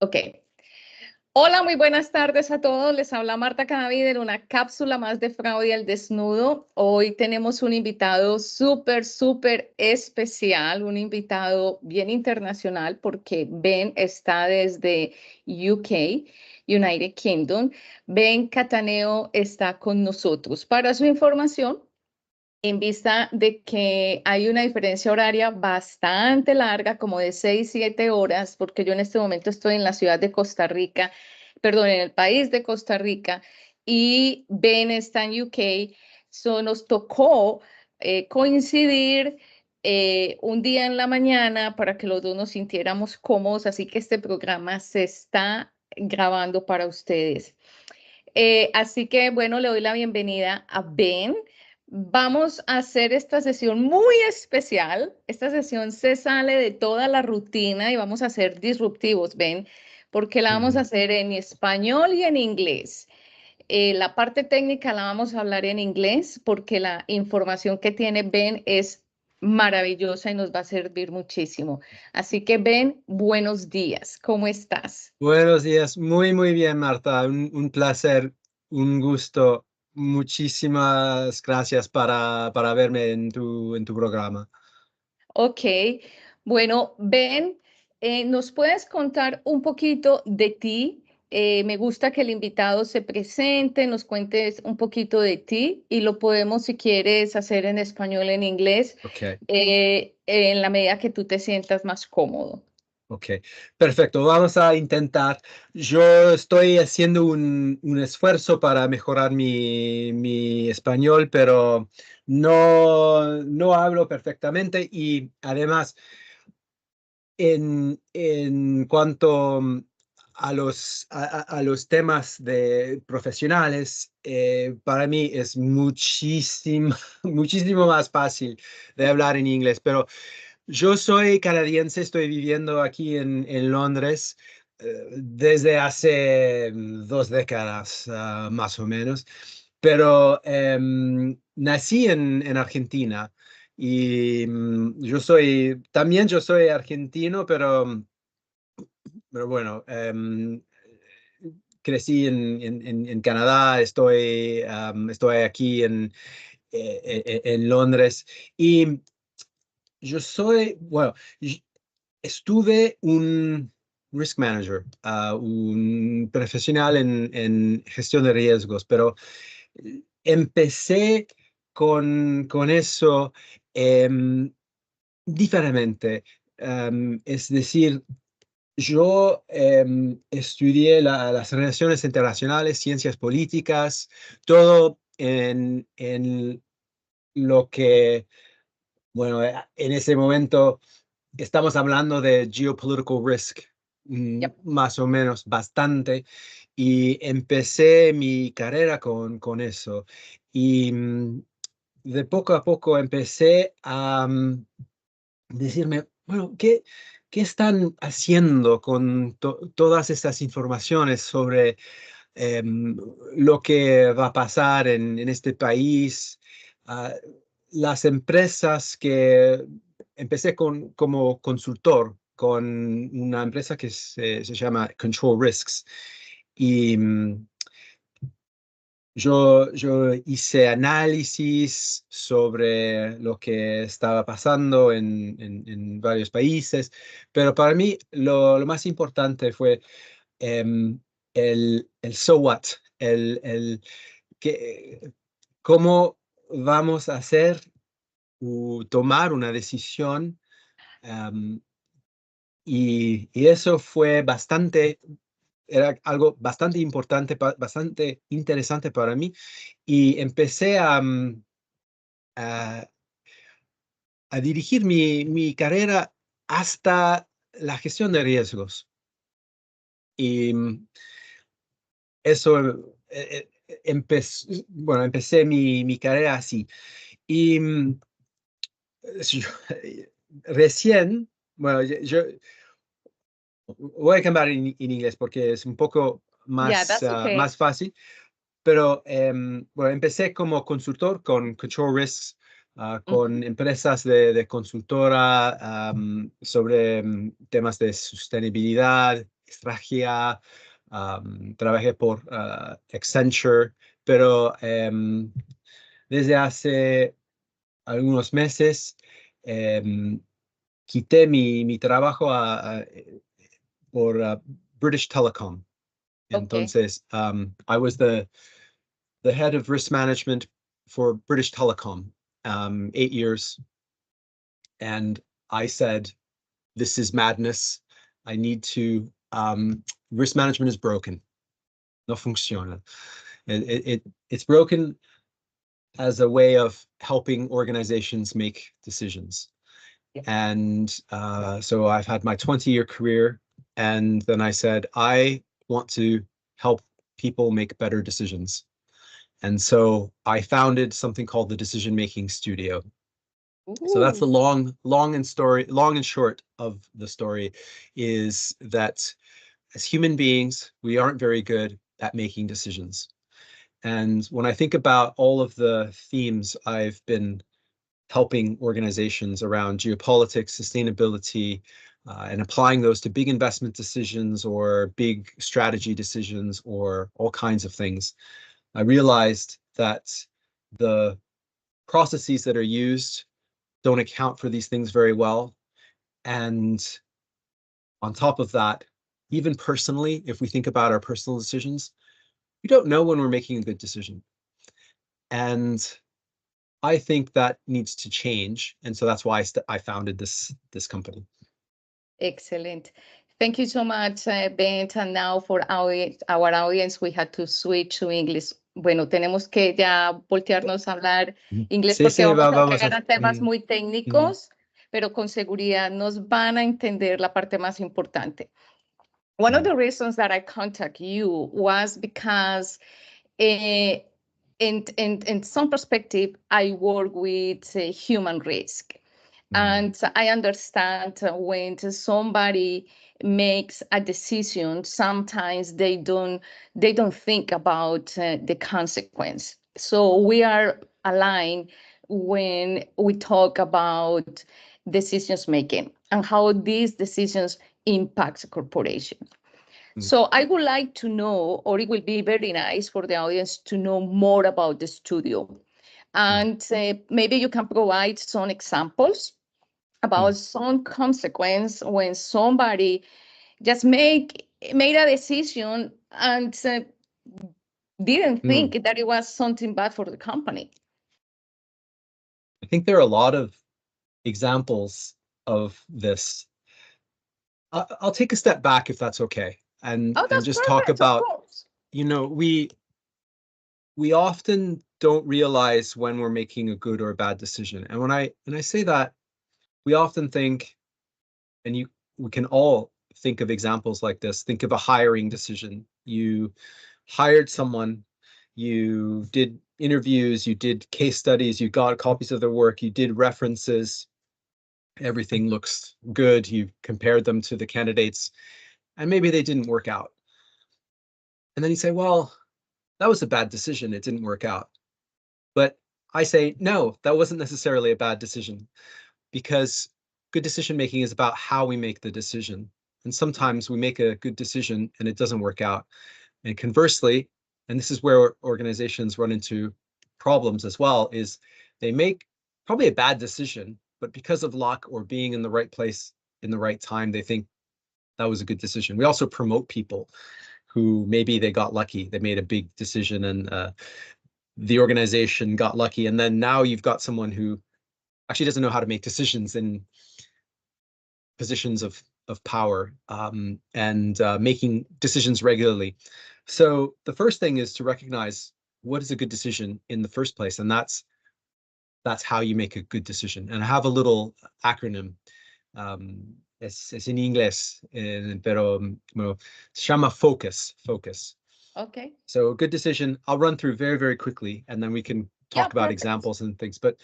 Ok. Hola, muy buenas tardes a todos. Les habla Marta Cadavid en una cápsula más de Fraude al Desnudo. Hoy tenemos un invitado súper especial, un invitado bien internacional porque Ben está desde UK, United Kingdom. Ben Cattaneo está con nosotros. Para su información, en vista de que hay una diferencia horaria bastante larga, como de 6, 7 horas, porque yo en este momento estoy en la ciudad de Costa Rica, perdón, en el país de Costa Rica, y Ben está en UK, nos tocó coincidir un día en la mañana para que los dos nos sintiéramos cómodos, así que este programa se está grabando para ustedes. Así que, bueno, le doy la bienvenida a Ben. Vamos a hacer esta sesión muy especial. Esta sesión se sale de toda la rutina y vamos a ser disruptivos, Ben, porque la vamos a hacer en español y en inglés. La parte técnica la vamos a hablar en inglés porque la información que tiene Ben es maravillosa y nos va a servir muchísimo. Así que, Ben, buenos días. ¿Cómo estás? Buenos días, muy bien, Marta. Un placer, un gusto. Muchísimas gracias para verme en tu programa. Ok, bueno, Ben, ¿nos puedes contar un poquito de ti? Me gusta que el invitado se presente, nos cuentes un poquito de ti y lo podemos, si quieres, hacer en español, en inglés, Ok, en la medida que tú te sientas más cómodo. ok. Perfecto, vamos a intentar. Yo estoy haciendo un esfuerzo para mejorar mi español, pero no hablo perfectamente y además en cuanto a los temas profesionales, para mí es muchísimo, muchísimo más fácil de hablar en inglés, pero yo soy canadiense, estoy viviendo aquí en Londres desde hace 2 décadas, más o menos, pero nací en Argentina y yo soy argentino, pero bueno, crecí en Canadá, estoy aquí en Londres y bueno, estuve un risk manager, un profesional en gestión de riesgos, pero empecé con eso diferente. Es decir, yo estudié las relaciones internacionales, ciencias políticas, todo en lo que, bueno, en ese momento estamos hablando de geopolitical risk, Yep. más o menos bastante, y empecé mi carrera con eso. Y de poco a poco empecé a decirme, bueno, ¿qué están haciendo con todas estas informaciones sobre em, lo que va a pasar en este país? Ah, las empresas que empecé como consultor con una empresa que se llama Control Risks y yo hice análisis sobre lo que estaba pasando en varios países, pero para mí lo más importante fue em, el so what, el que, cómo vamos a hacer o tomar una decisión. em, y eso fue era algo bastante importante, bastante interesante para mí. Y empecé a, a dirigir mi carrera hasta la gestión de riesgos. Y eso, bueno, empecé mi carrera así. Y recién, bueno, yo voy a cambiar en inglés porque es un poco Yeah, that's okay. más fácil. Pero bueno, empecé como consultor con Control Risks, con empresas de consultora sobre temas de sostenibilidad extranjera, trabajé por Accenture, pero desde hace algunos meses quité mi trabajo por British Telecom. Okay. Entonces, I was the head of risk management for British Telecom, 8 years. And I said, this is madness. I need to, risk management is broken. No funciona. It's broken as a way of helping organizations make decisions. Yeah. And so I've had my 20-year career. And then I said, I want to help people make better decisions. And so I founded something called the Decision Making Studio. So that's the Ooh. long and short of the story, is that as human beings, we aren't very good at making decisions. And when I think about all of the themes I've been helping organizations around geopolitics, sustainability, and applying those to big investment decisions or big strategy decisions or all kinds of things, I realized that the processes that are used don't account for these things very well. And on top of that, even personally, if we think about our personal decisions, we don't know when we're making a good decision. And I think that needs to change. And so that's why I founded this company. Excellent. Thank you so much, Ben. And now for our audience, we had to switch to English. Bueno, tenemos que ya voltearnos a hablar inglés Sí, porque sí, vamos a vamos entrar a... a temas muy técnicos, pero con seguridad nos van a entender la parte más importante. One of the reasons that I contact you was because in some perspective, I work with human risk. And I understand when somebody makes a decision, sometimes they don't think about the consequence. So we are aligned when we talk about decisions making and how these decisions impact a corporation. So I would like to know, or it will be very nice for the audience to know more about the studio. And maybe you can provide some examples about some consequence when somebody just made a decision and didn't think that it was something bad for the company. I think there are a lot of examples of this. I'll take a step back if that's okay, and Oh, that's just talk perfect, of about, course. we often don't realize when we're making a good or a bad decision. And when I say that, we often think, and we can all think of examples like this. Think of a hiring decision. You hired someone, you did interviews, you did case studies, you got copies of their work, you did references, everything looks good, you compared them to the candidates, and maybe they didn't work out. And then you say, well, that was a bad decision, it didn't work out. But I say, no, that wasn't necessarily a bad decision, because good decision making is about how we make the decision. And sometimes we make a good decision and it doesn't work out. And conversely, and this is where organizations run into problems as well, is they make probably a bad decision, but because of luck or being in the right place in the right time, they think that was a good decision. We also promote people who maybe they got lucky, they made a big decision and the organization got lucky. And then now you've got someone who actually doesn't know how to make decisions in positions of power and making decisions regularly. So the first thing is to recognize what is a good decision in the first place, and that's how you make a good decision. And I have a little acronym. Es en inglés, pero bueno, se llama focus. Okay. So a good decision, I'll run through very, very quickly, and then we can Yeah, talk about perfect. examples and things. But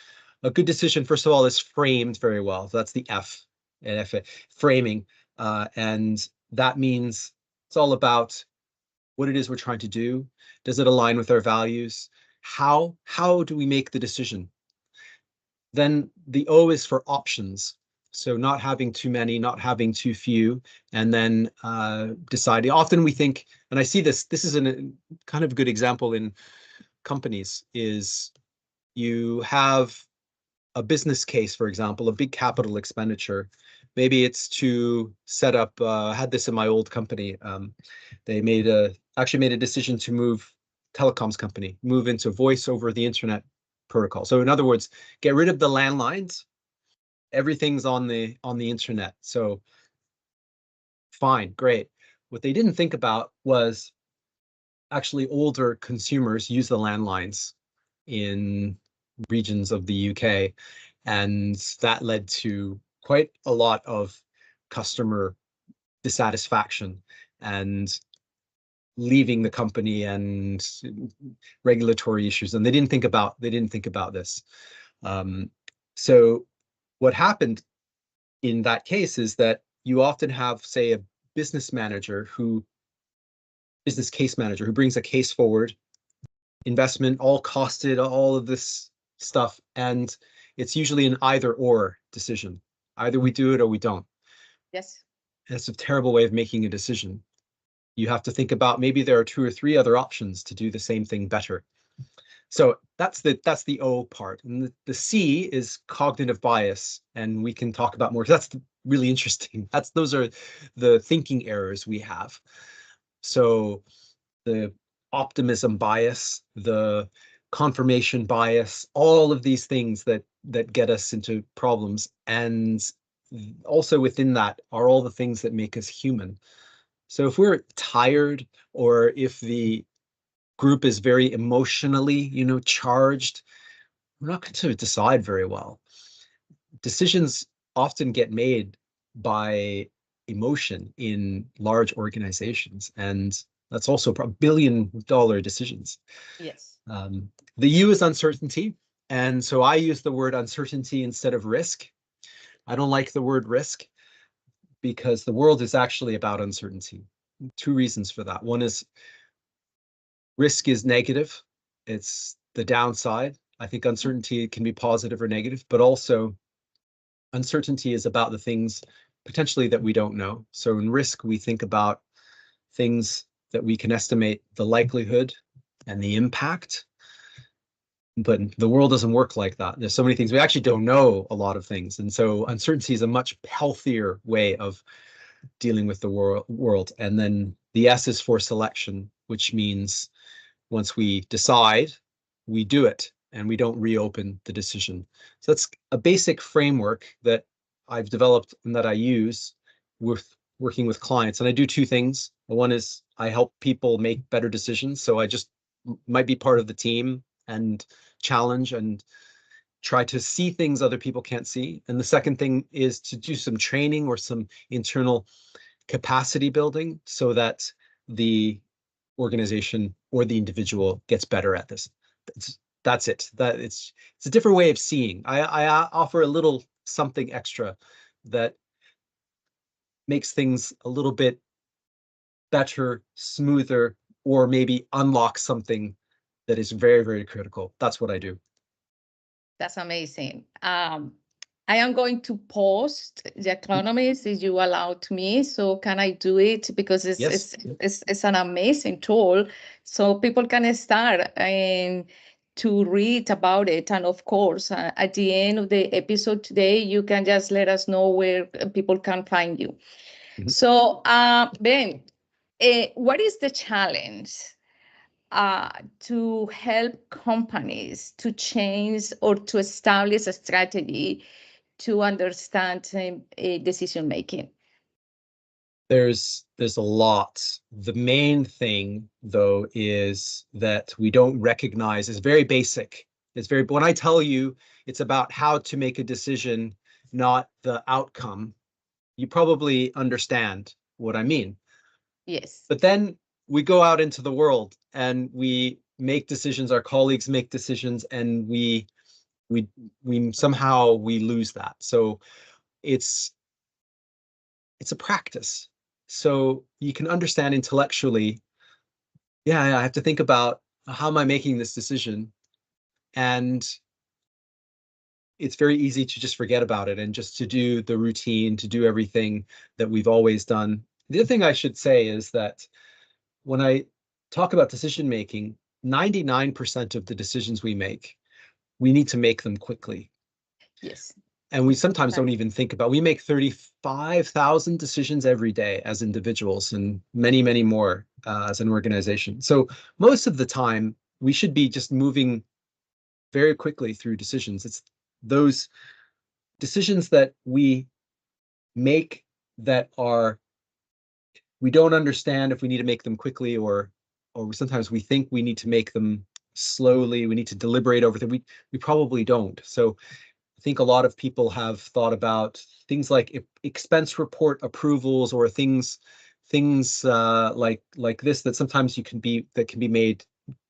a good decision, first of all, is framed very well. So that's the F, framing. And that means it's all about what it is we're trying to do. Does it align with our values? How do we make the decision? Then the O is for options. So not having too many, not having too few, and then deciding. Often we think, and I see this is a kind of good example in companies, is you have a business case, for example, a big capital expenditure. Maybe it's to set up, had this in my old company. They actually made a decision to move telecoms company, move into voice over the internet protocol. So in other words, get rid of the landlines. Everything's on the internet. So fine, great. What they didn't think about was actually older consumers use the landlines in regions of the UK, and that led to quite a lot of customer dissatisfaction and leaving the company and regulatory issues. And they didn't think about this. So what happened in that case is that you often have, say, a business case manager who brings a case forward, investment all costed, all of this stuff, and it's usually an either or decision. Either we do it or we don't. Yes. That's a terrible way of making a decision. You have to think about, maybe there are 2 or 3 other options to do the same thing better. So that's the O part. And the C is cognitive bias, and we can talk about more. That's really interesting. Those are the thinking errors we have. So the optimism bias, the confirmation bias, all of these things that get us into problems. And also within that are all the things that make us human. So if we're tired, or if the group is very emotionally, charged, we're not going to decide very well. Decisions often get made by emotion in large organizations, and that's also billion-dollar decisions. Yes. The U is uncertainty, and so I use the word uncertainty instead of risk. I don't like the word risk because the world is actually about uncertainty. 2 reasons for that. One is risk is negative. It's the downside. I think uncertainty can be positive or negative, but also uncertainty is about the things potentially that we don't know. So in risk, we think about things that we can estimate the likelihood and the impact. But the world doesn't work like that. There's so many things we actually don't know, a lot of things. And so uncertainty is a much healthier way of dealing with the world. And then the S is for selection, which means once we decide, we do it and we don't reopen the decision. So that's a basic framework that I've developed and that I use with working with clients. And I do 2 things. One is I help people make better decisions. So I just might be part of the team and challenge and try to see things other people can't see. And the second thing is to do some training or some internal capacity building so that the organization or the individual gets better at this. That's it. It's a different way of seeing. I offer a little something extra that makes things a little bit better, smoother, or maybe unlock something that is very, very critical. That's what I do. That's amazing. I am going to post the economist if you allow to me. So can I do it? Because Yes. it's an amazing tool. So people can start and to read about it. And of course, at the end of the episode today, you can just let us know where people can find you. Mhm. So Ben, what is the challenge to help companies to change or to establish a strategy to understand decision making? There's a lot. The main thing, though, is that we don't recognize, is very basic. When I tell you it's about how to make a decision, not the outcome, you probably understand what I mean. Yes. But then we go out into the world and we make decisions, our colleagues make decisions, and we somehow we lose that. So it's a practice. So you can understand intellectually, yeah, I have to think about how am I making this decision, and it's very easy to just forget about it and just to do the routine, to do everything that we've always done. The other thing I should say is that when I talk about decision making, 99% of the decisions we make, we need to make them quickly. Yes. And we sometimes don't even think about, we make 35,000 decisions every day as individuals and many, many more as an organization. So most of the time, we should be just moving very quickly through decisions. It's those decisions that we make that are, we don't understand if we need to make them quickly, or sometimes we think we need to make them slowly. We need to deliberate over them. We probably don't. So I think a lot of people have thought about things like expense report approvals or things like this that sometimes can be made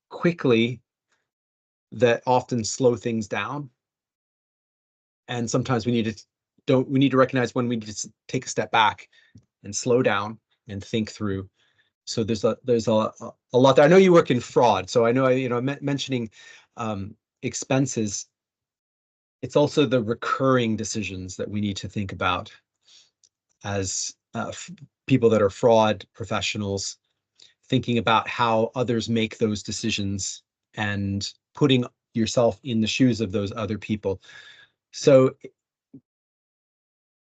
quickly that often slow things down. And sometimes we need to recognize when we need to take a step back and slow down and think through. So there's a lot there. I know you work in fraud, so I know, mentioning expenses, it's also the recurring decisions that we need to think about as people that are fraud professionals, thinking about how others make those decisions and putting yourself in the shoes of those other people. So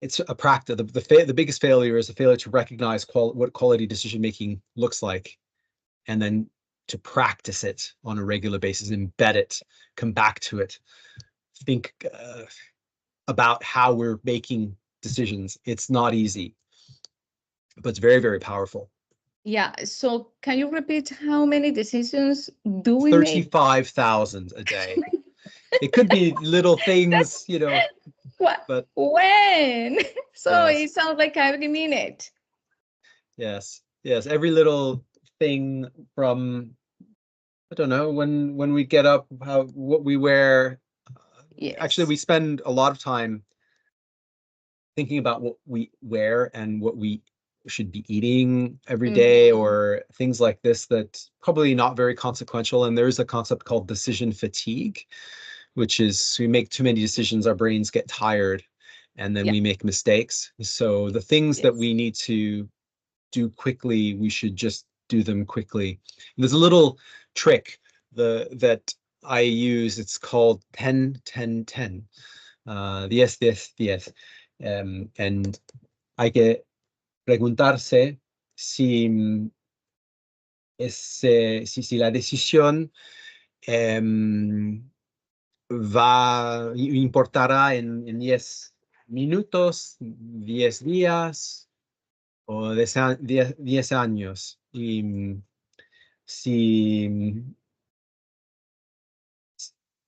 it's a practice. The biggest failure is a failure to recognize what quality decision making looks like, and then to practice it on a regular basis, embed it, come back to it, think about how we're making decisions. It's not easy, but it's very, very powerful. Yeah. So can you repeat how many decisions do we make? 35,000 a day. It could be little things, What? but When? So yes, it sounds like every minute. yes, every little thing from, I don't know, when we get up, what we wear. Actually, Yes. we spend a lot of time thinking about what we wear and what we should be eating every day, or things like this that probably not very consequential. And there's a concept called decision fatigue, which is we make too many decisions, our brains get tired, and then Yeah. we make mistakes. So the things that Yes. we need to do quickly, we should just do them quickly. There's a little trick that I use. It's called 10-10-10. 10-10-10. And hay que preguntarse si, si la decisión importará en 10 minutos, 10 días o 10 años. Y si,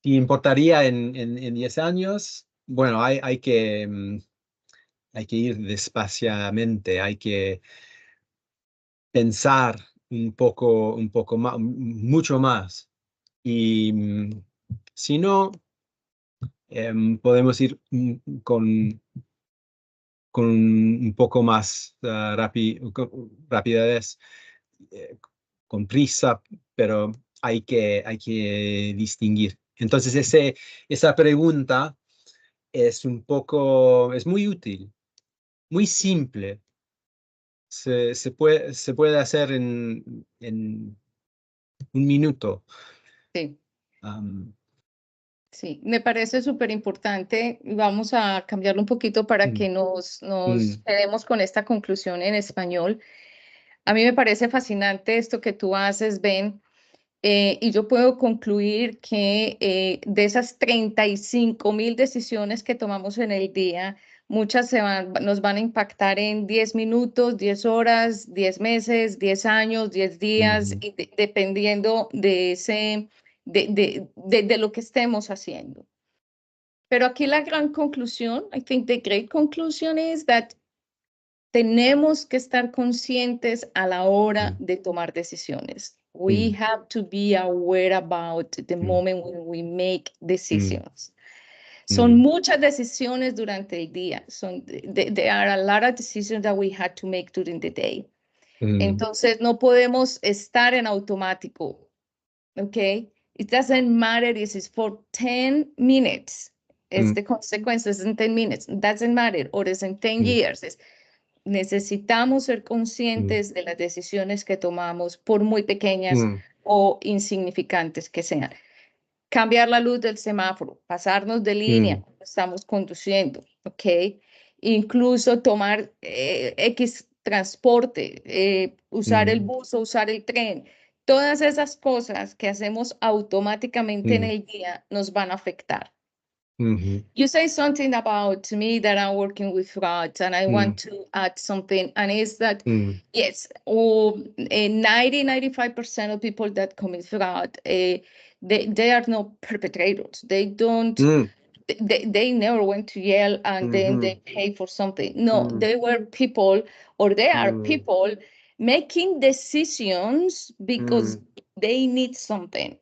si importaría en 10 años, bueno, hay que ir despaciamente, hay que pensar un poco más, mucho más. Y si no, podemos ir con un poco más rapidez, con prisa, pero hay que distinguir. Entonces, esa pregunta es es muy útil, muy simple. Se puede hacer en un minuto. Sí. Um, Sí, me parece súper importante. Vamos a cambiarlo un poquito para mm, que nos mm, quedemos con esta conclusión en español. A mí me parece fascinante esto que tú haces, Ben, y yo puedo concluir que de esas 35.000 decisiones que tomamos en el día, muchas nos van a impactar en 10 minutos, 10 horas, 10 meses, 10 años, 10 días, mhm, y dependiendo de de lo que estemos haciendo. Pero aquí la gran conclusión, I think the great conclusion is that tenemos que estar conscientes a la hora mm, de tomar decisiones. We mm, have to be aware about the mm, moment when we make mm, decisions. Son mm, muchas decisiones durante el día. There are a lot of decisions that we had to make during the day. mm, Entonces, no podemos estar en automático, ¿ok? It doesn't matter if it's for 10 minutes. Es the consecuencias in 10 minutes. Doesn't matter. Or es in 10 years. Necesitamos ser conscientes de las decisiones que tomamos, por muy pequeñas o insignificantes que sean. Cambiar la luz del semáforo, pasarnos de línea cuando estamos conduciendo, ¿ok? Incluso tomar X transporte, usar el bus o usar el tren. Todas esas cosas que hacemos automáticamente en el día nos van a afectar. You say something about me that I'm working with fraud, and I want to add something, and it's that, yes, 95% of people that commit fraud, they are not perpetrators. They don't, they never went to jail and then they pay for something. No, they were people, or they are people making decisions because they need something.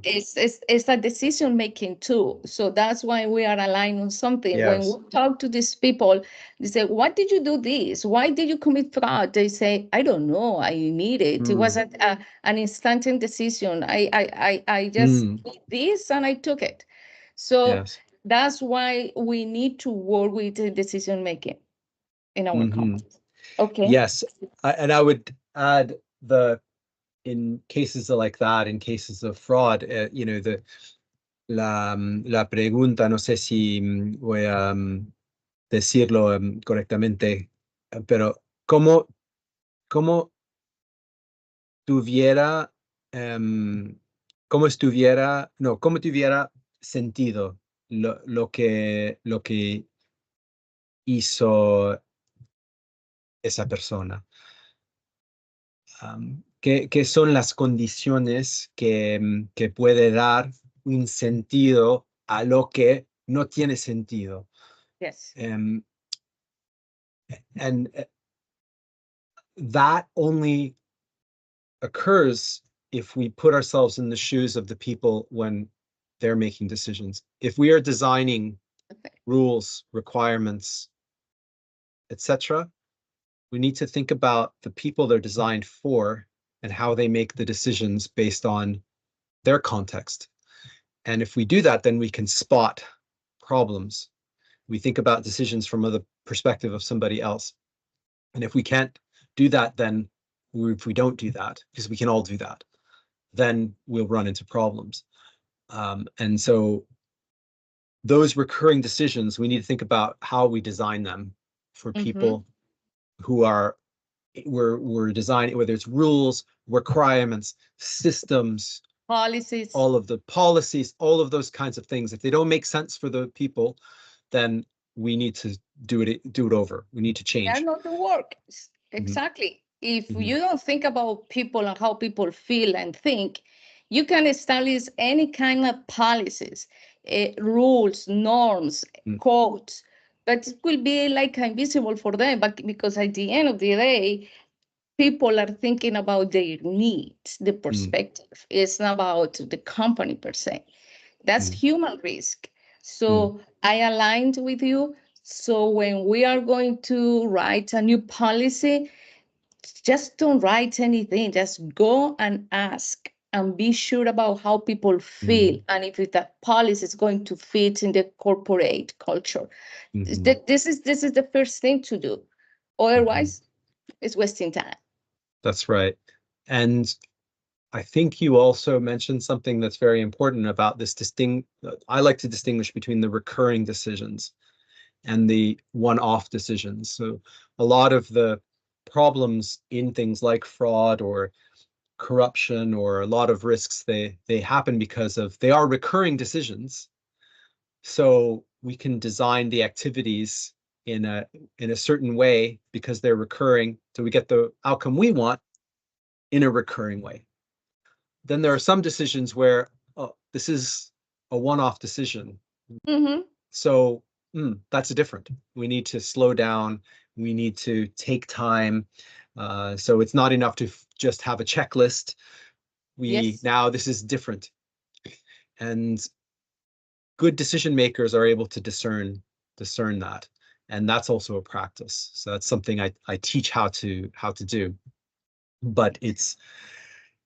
It's a decision making too. So that's why we are aligned on something. Yes. When we talk to these people, they say, "What did you do this? Why did you commit fraud?" They say, "I don't know. I need it. It was an instant decision. I just did this and I took it." So that's why we need to work with the decision making in our company. Okay. Yes, and I would add in cases like that, in cases of fraud, you know, la pregunta, no sé si voy a decirlo correctamente, pero ¿cómo tuviera, cómo tuviera sentido lo que hizo esa persona? ¿Qué son las condiciones que puede dar un sentido a lo que no tiene sentido? Yes. And that only occurs if we put ourselves in the shoes of the people when they're making decisions. If we are designing rules, requirements, etc., we need to think about the people they're designed for and how they make the decisions based on their context. And if we do that, then we can spot problems. We think about decisions from the perspective of somebody else. And if we can't do that, then if we don't do that, because we can all do that, then we'll run into problems. And so those recurring decisions, we need to think about how we design them for people who are, we're designing, whether it's rules, requirements, systems, policies, all of the policies, all of those kinds of things. If they don't make sense for the people, then we need to do it over. We need to change. They're not the work. Exactly. If you don't think about people and how people feel and think, you can establish any kind of policies, rules, norms, codes, but it will be like invisible for them. But because at the end of the day, people are thinking about their needs, the perspective. It's not about the company per se. That's human risk. So I aligned with you. So when we are going to write a new policy, just don't write anything. Just go and ask and be sure about how people feel and if that policy is going to fit in the corporate culture. This is the first thing to do. Otherwise, it's wasting time. That's right. And I think you also mentioned something that's very important about this I like to distinguish between the recurring decisions and the one-off decisions. So a lot of the problems in things like fraud or corruption or a lot of risks, they happen because they are recurring decisions. So we can design the activities in a certain way because they're recurring, so we get the outcome we want in a recurring way. Then there are some decisions where this is a one-off decision. So that's different. We need to slow down. We need to take time. So it's not enough to just have a checklist. Now this is different. And good decision makers are able to discern that. And that's also a practice. So that's something I teach how to do. But it's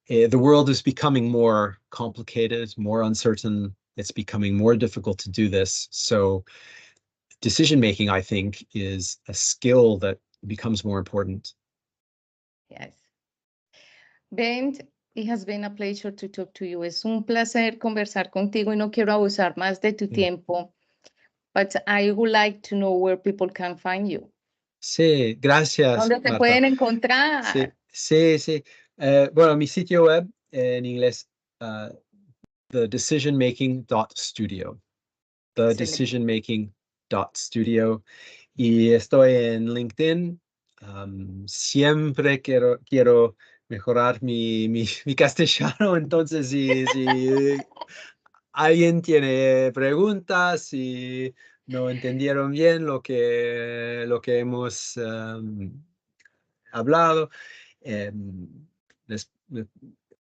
the world is becoming more complicated, more uncertain. it's becoming more difficult to do this. So decision making, I think, is a skill that becomes more important. Yes. Ben, it has been a pleasure to talk to you. Es un placer conversar contigo y no quiero abusar más de tu tiempo. But I would like to know where people can find you. Sí, gracias, ¿Dónde te Marta. pueden encontrar? Sí. Bueno, mi sitio web en inglés, thedecisionmaking.studio. thedecisionmaking.studio. Y estoy en LinkedIn. Siempre quiero mejorar mi castellano, entonces si alguien tiene preguntas, si no entendieron bien lo que hemos hablado,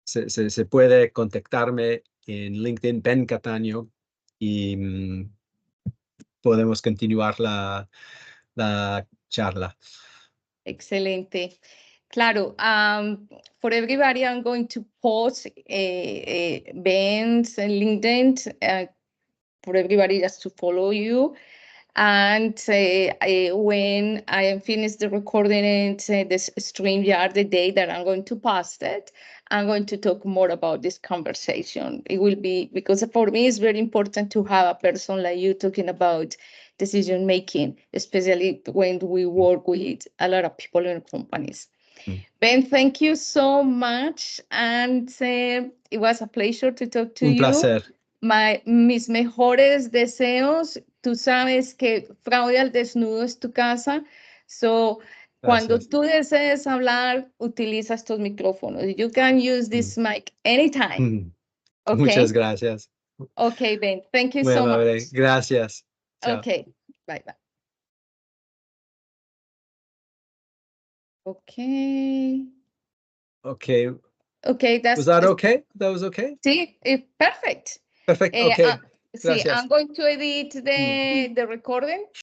se puede contactarme en LinkedIn, Ben Cattaneo, y podemos continuar la charla. Excelente. Claro, for everybody, I'm going to post Ben's LinkedIn for everybody just to follow you. And when I am finished the recording and this StreamYard, the day that I'm going to post it, I'm going to talk more about this conversation. It will be, because for me, it's very important to have a person like you talking about decision making, especially when we work with a lot of people in companies. Ben, thank you so much. And it was a pleasure to talk to you. Un placer. Mis mejores deseos. Tú sabes que Fraude al Desnudo es tu casa. So, cuando tú desees hablar, utiliza estos micrófonos. You can use this mic anytime. Okay? Muchas gracias. Okay, Ben. Thank you Muy so amable. much. Gracias. Chao. Okay. Bye-bye. Okay. Okay, that's... Was that okay? That was okay? Sí, perfect. Perfect. Okay. See, Gracias. I'm going to edit the recording.